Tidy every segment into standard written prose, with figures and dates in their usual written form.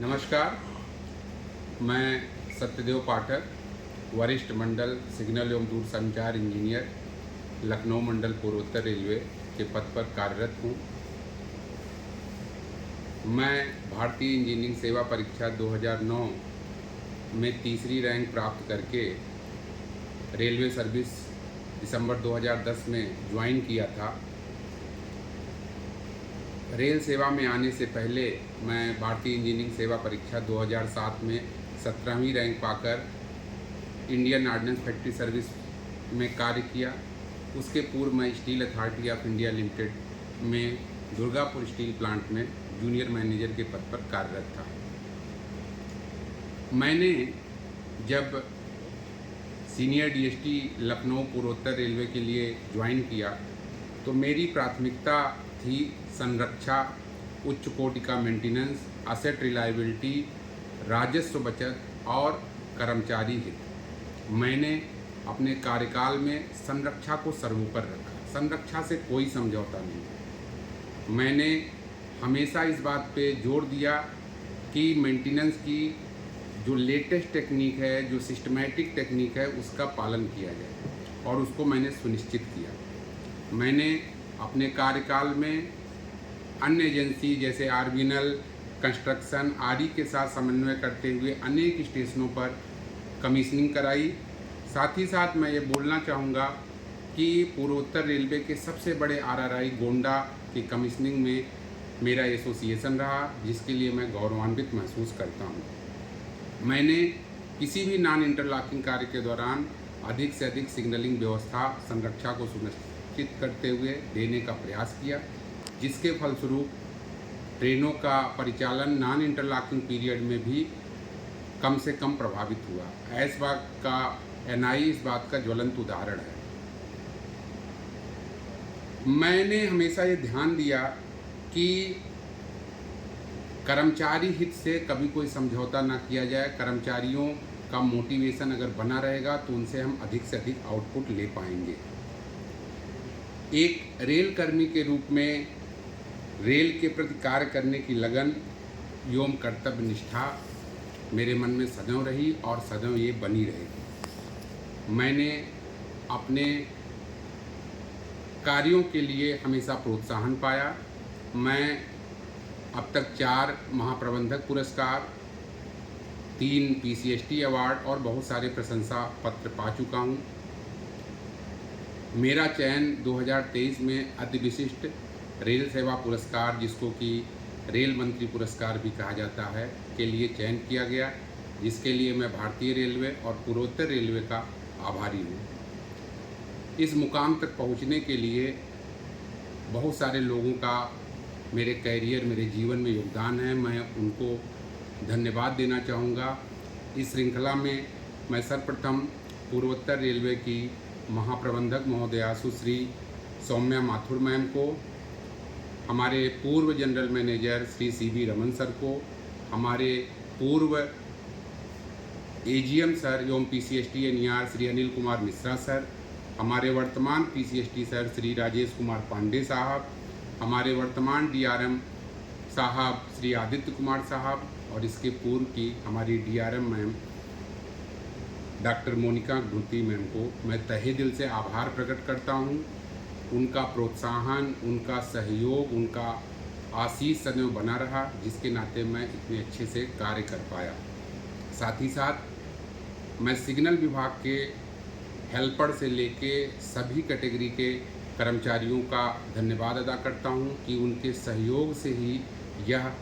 नमस्कार, मैं सत्यदेव पाठक, वरिष्ठ मंडल सिग्नल एवं दूरसंचार इंजीनियर, लखनऊ मंडल पूर्वोत्तर रेलवे के पद पर कार्यरत हूँ। मैं भारतीय इंजीनियरिंग सेवा परीक्षा 2009 में तीसरी रैंक प्राप्त करके रेलवे सर्विस दिसंबर 2010 में ज्वाइन किया था। रेल सेवा में आने से पहले मैं भारतीय इंजीनियरिंग सेवा परीक्षा 2007 में 17वीं रैंक पाकर इंडियन ऑर्डिनेंस फैक्ट्री सर्विस में कार्य किया। उसके पूर्व मैं steel authority of India limited में दुर्गापुर स्टील प्लांट में जूनियर मैनेजर के पद पर कार्यरत था। मैंने जब सीनियर डीएसटी लखनऊ पूर्वोत्तर रेलवे के लिए ज्वाइन किया तो मेरी प्राथमिकता थी संरक्षा, उच्च कोटि का मेंटेनेंस, असेट रिलायबिलिटी, राजस्व बचत और कर्मचारी हित। मैंने अपने कार्यकाल में संरक्षा को सर्वोपरि रखा। संरक्षा से कोई समझौता नहीं। मैंने हमेशा इस बात पे जोर दिया कि मेंटेनेंस की जो लेटेस्ट टेक्निक है, जो सिस्टमैटिक टेक्निक है, उसका पालन किया जाए और उसको मैंने सुनिश्चित किया। मैंने अपने कार्यकाल में अन्य एजेंसी जैसे आरबीएनएल, कंस्ट्रक्शन आदि के साथ समन्वय करते हुए अनेक स्टेशनों पर कमीशनिंग कराई। साथ ही साथ मैं ये बोलना चाहूँगा कि पूर्वोत्तर रेलवे के सबसे बड़े आरआरआई गोंडा की कमीशनिंग में मेरा एसोसिएशन रहा, जिसके लिए मैं गौरवान्वित महसूस करता हूँ। मैंने किसी भी नॉन इंटरलॉकिंग कार्य के दौरान अधिक से अधिक सिग्नलिंग व्यवस्था संरक्षा को सुनिश्चित करते हुए देने का प्रयास किया, जिसके फलस्वरूप ट्रेनों का परिचालन नॉन इंटरलॉकिंग पीरियड में भी कम से कम प्रभावित हुआ। ऐसबाग का एनआई इस बात का ज्वलंत उदाहरण है। मैंने हमेशा ये ध्यान दिया कि कर्मचारी हित से कभी कोई समझौता ना किया जाए। कर्मचारियों का मोटिवेशन अगर बना रहेगा तो उनसे हम अधिक से अधिक आउटपुट ले पाएंगे। एक रेल कर्मी के रूप में रेल के प्रति कार्य करने की लगन एवं कर्तव्य निष्ठा मेरे मन में सदैव रही और सदैव ये बनी रहेगी। मैंने अपने कार्यों के लिए हमेशा प्रोत्साहन पाया। मैं अब तक 4 महाप्रबंधक पुरस्कार, 3 पीसीएसटी अवार्ड और बहुत सारे प्रशंसा पत्र पा चुका हूँ। मेरा चयन 2023 में अति विशिष्ट रेल सेवा पुरस्कार, जिसको कि रेल मंत्री पुरस्कार भी कहा जाता है, के लिए चयन किया गया, जिसके लिए मैं भारतीय रेलवे और पूर्वोत्तर रेलवे का आभारी हूँ। इस मुकाम तक पहुँचने के लिए बहुत सारे लोगों का मेरे कैरियर, मेरे जीवन में योगदान है। मैं उनको धन्यवाद देना चाहूँगा। इस श्रृंखला में मैं सर्वप्रथम पूर्वोत्तर रेलवे की महाप्रबंधक महोदया सुश्री सौम्या माथुर मैम को, हमारे पूर्व general manager Shri CV Raman sir को, हमारे पूर्व एजीएम सर एवं पीसीएसटी एनईआर श्री अनिल कुमार मिश्रा सर, हमारे वर्तमान पीसीएसटी सर श्री राजेश कुमार पांडे साहब, हमारे वर्तमान डीआरएम साहब श्री आदित्य कुमार साहब और इसके पूर्व की हमारी DRM ma'am doctor Monika Ghurti ma'am को मैं तहे दिल से आभार प्रकट करता हूँ। उनका प्रोत्साहन, उनका सहयोग, उनका आशीष सदैव बना रहा, जिसके नाते मैं इतने अच्छे से कार्य कर पाया। साथ ही साथ मैं सिग्नल विभाग के हेल्पर से लेके सभी कैटेगरी के कर्मचारियों का धन्यवाद अदा करता हूँ कि उनके सहयोग से ही यह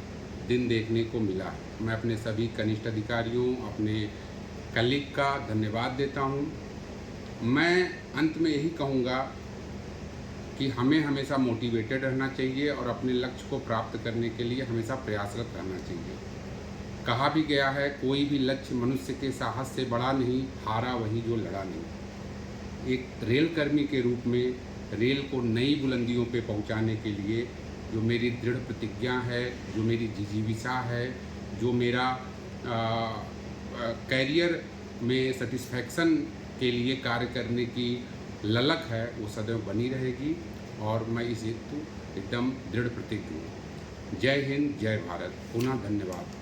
दिन देखने को मिला। मैं अपने सभी कनिष्ठ अधिकारियों, अपने कलीग का धन्यवाद देता हूँ। मैं अंत में यही कहूँगा कि हमें हमेशा मोटिवेटेड रहना चाहिए और अपने लक्ष्य को प्राप्त करने के लिए हमेशा प्रयासरत रहना चाहिए। कहा भी गया है, कोई भी लक्ष्य मनुष्य के साहस से बड़ा नहीं, हारा वही जो लड़ा नहीं। एक रेल कर्मी के रूप में रेल को नई बुलंदियों पे पहुंचाने के लिए जो मेरी दृढ़ प्रतिज्ञा है, जो मेरी जिजीविषा है, जो मेरा कैरियर में सेटिस्फैक्शन के लिए कार्य करने की ललक है, वो सदैव बनी रहेगी और मैं इस हेतु एकदम दृढ़ प्रतिज्ञ हूँ। जय हिंद, जय भारत। पुनः धन्यवाद।